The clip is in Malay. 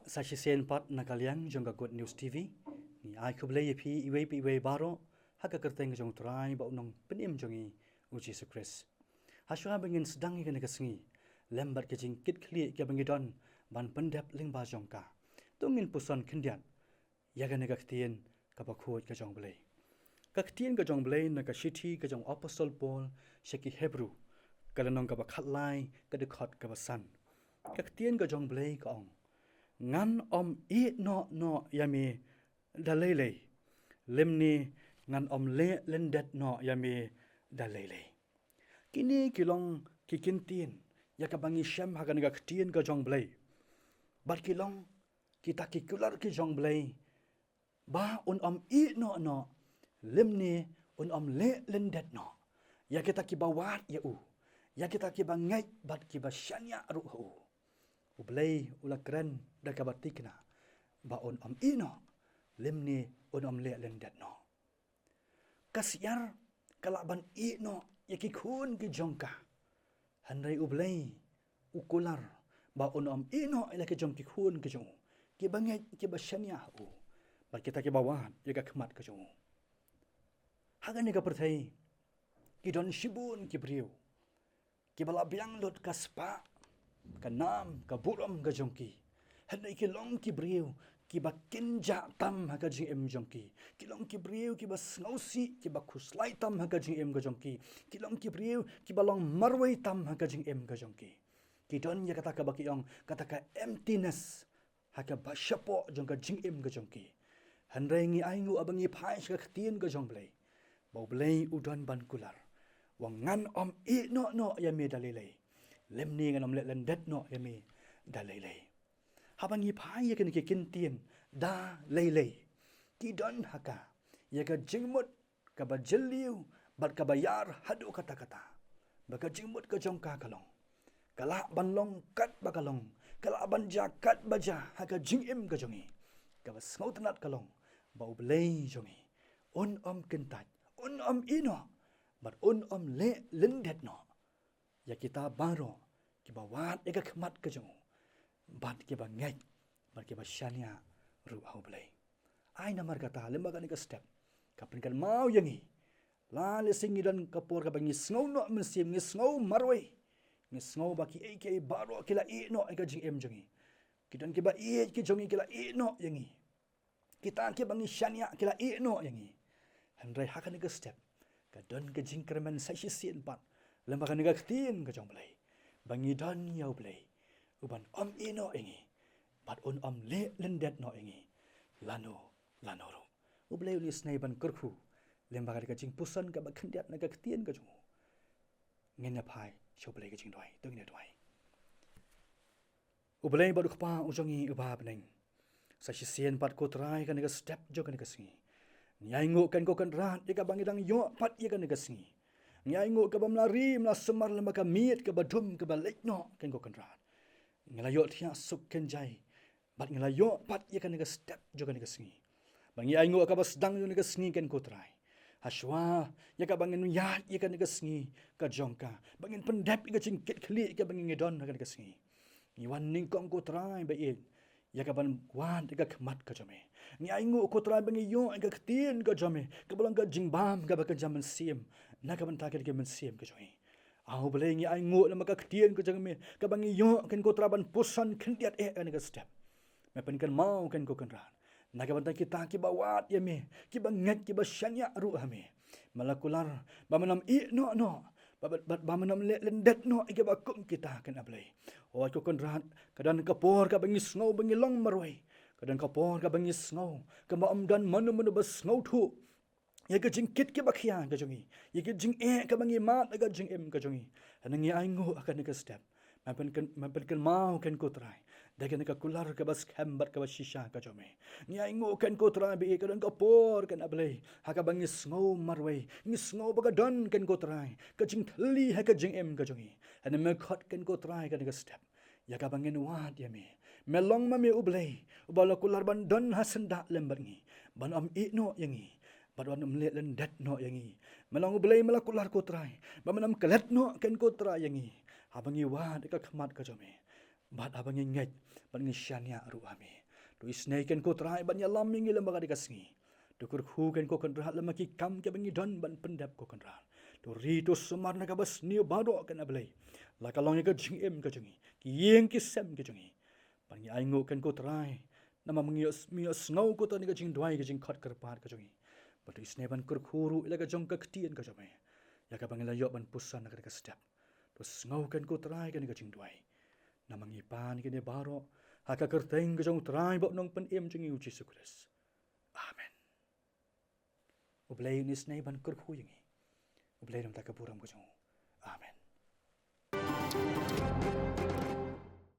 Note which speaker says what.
Speaker 1: Sashi sen pat nakaliang jong Good News TV ni U Blei iwei baro haka kyrteng jong trai ba unong penim jongi U Khrist. Haswa bengin sedang ikan kesngi lembat ke jingkit kli ke bengidon ban pendap lingba jongka. Tungin puson kendiat yaga Ka Ktien ka bakut ke jong Blei. Ka Ktien ke jong Blei na ka shiti ke jong Apostle Paul sheki Hebru kalanong ka bakhatlai ka dekot ka basan. Ka Ktien ke jong Blei ka ong ngan i no yami dalele lemni ngan le lendet no yami dalele kini kilong kikintin ya ka bangi shem ha Ka Ktien ka jong Blei bat kilong kita kikular ki jong Blei ba i no lemni le lendet no ya kita ki bawat ya ya kita ki bangai bat ki basyanya ruhu U Blei ula keren da ka batikna ba ino lemni le lendet no kasyar kalaban ino yaki kun ki jongka handai U Blei ukular ba ino ila ki jong ki kun ki jong ki bangai ki basyanya ba kita ki bawan ya ka khmat ka jong hagani ka perthai ki don shibun ki briu ki bala biang lot kaspa kanam ka buram ka jongki hanai ki long ki briu ki ba kynja tam ha ka jingim jongki ki long ki briu ki ba snausi ki ba khuslai tam ha ka jingim ka jongki ki long ki briu ki ba long marwai tam ha ka jingim ka jongki ki don ya kata ka ba ki ong kata ka emptiness ha ka ba shapo jong ka jingim ka jongki hanrai ngi aingu abangi phai Ka Ktien ka jong Blei ba Blei udon ban kular wangan i no ya me dalilei lemni ngan le lendet no yami da lele habangi phai ya kan ke kintin da lele ki don haka ya ka jingmut ka ba jeliu bat ka bayar hadu kata-kata ba ka jingmut ka jong ka kalong kala banlong kat ba kalong kala ban jakat baja haka jingim ka jongi ka ba snautanat kalong ba Blei jongi kentat ino bat le lendet no ya kita baro ki ba wat eka khmat ka jong bat ki ba ngai bat ki ba shania ru U Blei ai namar kata lemba ka step kapin kan mau yangi la le singi dan kapor ka bangi snow no mynsiem ngi snow marwai ngi snow ba ki ek baro kila no eka jing em jongi kidan ki ba ki jongi kila no yangi kita ki bangi shania kila no yangi handrai hakan ka step ka don ka jingkerman sa shin pat lemba ka Ka Ktien ka jong Blei bangi don ya U Blei uban ino ingi bat le lendet no ingi lano ro U Blei uli snai ban kurkhu lemba ka jingpuson ka ba khndiat na Ka Ktien ka jong ngena phai U Blei ka jing doi tungine doi U Blei ba dukpa ujongi ubab neng sa sien pat ko trai ka step jo ka singi nyai ngo kan ko kan rat ika bangidang yo pat ika ka singi nyai ngo ka bamlari mla semar lemba ka miet ka badum ka balekno kan ko kan rat ngelayo thia suk kenjai bat ngelayo pat ye kan step jo kan singi bangi ai ngo ka basdang jo kan singi kan ko trai haswa ye ka bangin ya ye kan singi ka jongka bangin pendap ka jingkit khli ka bangin ngedon kan singi ni wan ning kong ko trai ba ye ya ka ban wan ka khmat ka jome ni ai ngo ko trai bangi yo Ka Ktien ka jome ka bolang ka jingbam ka ba ka jaman sim na ka ban ta ka mynsiem ka joi U Blei ngi ai ngo na Ka Ktien ka jang me ka bangi yo kan ko traban pusan khndiat kan ka step me pen kan mau kan ko kan ran na ka ban ta kita ki bawat ya me ki bangat ki basyanya ru hame malakular ba manam no ba manam le lendet no ke ba kum kita kan Blei ko kan ran kadan kapor ka bangi snow bangi long marwai kadan kapor ka bangi snow ka ma dan manu ba snow thu ya ka jingkit ke bakhia ka jongi ya ka jing ka bangi mat ka jing em ka jongi hanangi ai ngo akan ka step mapen kan mau kan ko try dagan ka kular ka bas khambat ka shisha ka jome ni ai ngo kan ko try be ka dan ka por kan Blei ha ka bangi snow marwai ni snow ba ka don kan ko try ka jing thli ha ka jing em ka jongi hanan me khot kan ko try ka step ya ka bangin wat ya me melong ma me U Blei ubala kular ban don hasenda lembar ngi ban no yangi Padwan le lendet no yangi melong U Blei melakular ko try ba manam kelet no kan ko try yangi abangi wa de ka khmat ka jome bat abangi ngai ban ngi shania ru ame Tu isnei ken ko trai ban yalam mingi lembaga dikasngi. Tu kurhu ken ko kenrahat lemaki kam ke bengi don ban pendap ko kenrahat. Tu rito semar na kabas niu bado ken ablei. La kalong ke jingim ke jengi. Ki yeng ki sem ke jengi. Ban ya aingo ken ko trai. Nama mengios ngau ko tani ke jing duai ke jing khot kerpat ke jengi. Batu isnei ban kurkhuru ila ke jong Ka Ktien ke jome. Ya ka bangila yo ban pusan na ke step. Tu ngau ken ko trai ke ni ke jing duai. Nama ngipan ke ni baro. Haka kyrteng ke jong trai bok nong pen jengi U Jisu Khrist. Amen. U Blei ni isnei ban kurkhu yengi. U Blei dam ta kapuram ke jong. Amen.